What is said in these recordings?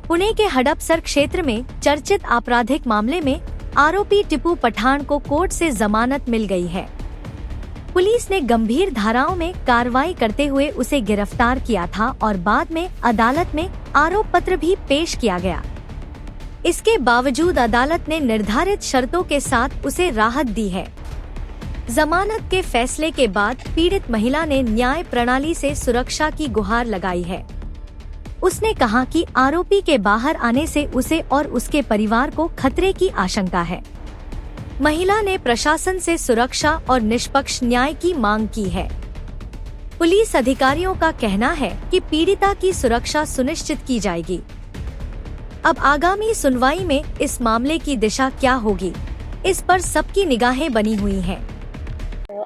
पुणे के हडपसर क्षेत्र में चर्चित आपराधिक मामले में आरोपी टिपू पठान को कोर्ट से जमानत मिल गई है। पुलिस ने गंभीर धाराओं में कार्रवाई करते हुए उसे गिरफ्तार किया था और बाद में अदालत में आरोप पत्र भी पेश किया गया। इसके बावजूद अदालत ने निर्धारित शर्तों के साथ उसे राहत दी है। जमानत के फैसले के बाद पीड़ित महिला ने न्याय प्रणाली से सुरक्षा की गुहार लगाई है। उसने कहा कि आरोपी के बाहर आने से उसे और उसके परिवार को खतरे की आशंका है। महिला ने प्रशासन से सुरक्षा और निष्पक्ष न्याय की मांग की है। पुलिस अधिकारियों का कहना है कि पीड़िता की सुरक्षा सुनिश्चित की जाएगी। अब आगामी सुनवाई में इस मामले की दिशा क्या होगी, इस पर सबकी निगाहें बनी हुई हैं।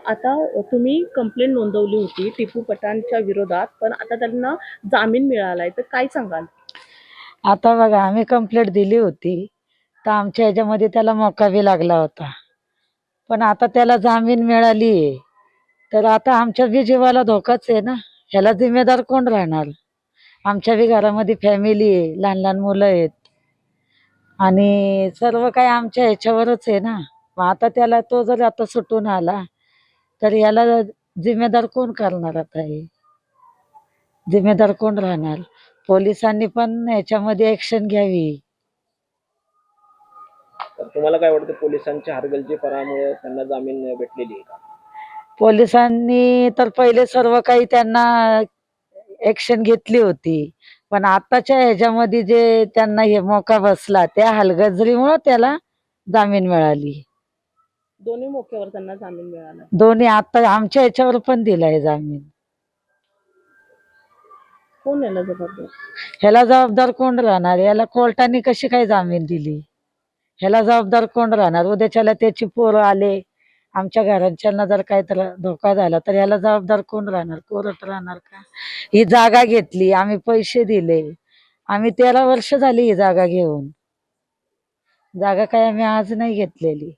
आता तुम्ही कंप्लेंट नोंदवली होती टिपू पठाणच्या विरोधात, पण आता त्यांना जामीन मिळालाय, तर काय सांगाल? आता बघा, आम्ही कंप्लेंट दिली होती तर आमच्या ह्याच्यामध्ये त्याला मौका बी लागला होता, पण आता त्याला जामीन मिळाली आहे तर आता आमच्या बी जीवाला धोकाच आहे ना। ह्याला जिम्मेदार कोण राहणार? आमच्या बी घरामध्ये फॅमिली आहे, लहान लहान मुलं आहेत आणि सर्व काही आमच्या ह्याच्यावरच आहे ना। मग आता त्याला तो जर आता सुटून आला तर याला जिम्मेदार कोण करणार? आता हे जिम्मेदार कोण राहणार? पोलिसांनी पण याच्यामध्ये ऍक्शन घ्यावी। तर तुम्हाला काय वाटतं, पोलिसांच्या हरगर्जीपणामुळे त्यांना जामीन भेटलेली आहे का? पोलिसांनी तर पहिले सर्व काही त्यांना ऍक्शन घेतली होती, पण आताच्या ह्याच्यामध्ये जे त्यांना हे मौका बसला त्या हलगर्जीमुळे त्याला जामीन मिळाली। दोन्ही मोक्यावर त्यांना जामीन मिळाला। दोन्ही आता आमच्या ह्याच्यावर पण दिलाय जामीन। कोण याला जबाबदार? ह्याला जबाबदार कोण राहणार? याला कोर्टाने कशी काय जामीन दिली? ह्याला जबाबदार कोण राहणार? उद्याच्याला त्याची पोरं आले, आमच्या घराच्यांना जर काय तर धोका झाला तर ह्याला जबाबदार कोण राहणार? कोर्ट राहणार का? ही जागा घेतली, आम्ही पैसे दिले, आम्ही 13 वर्ष झाली ही जागा घेऊन। जागा काय आम्ही आज नाही घेतलेली,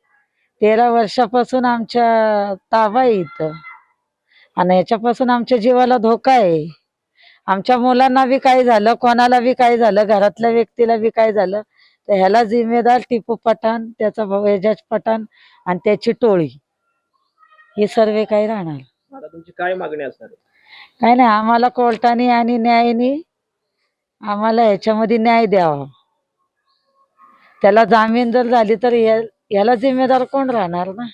13 वर्षापासून आमच्या ताबा आहे इथं आणि ह्याच्यापासून आमच्या जीवाला धोका आहे। आमच्या मुलांना बी काय झालं, कोणाला बी काय झालं, घरातल्या व्यक्तीला बी काय झालं तर ह्याला जिम्मेदार टिपू पठाण, त्याचा भाऊ एजाज पठाण आणि त्याची टोळी, हे सर्व काही राहणार। आता तुमची काय मागणी असणार आहे? काय नाही, आम्हाला कोर्टाने आणि न्यायाने आम्हाला ह्याच्यामध्ये न्याय द्यावा। त्याला जामीन जर झाली तर याला जिम्मेदार कोण राहणार ना?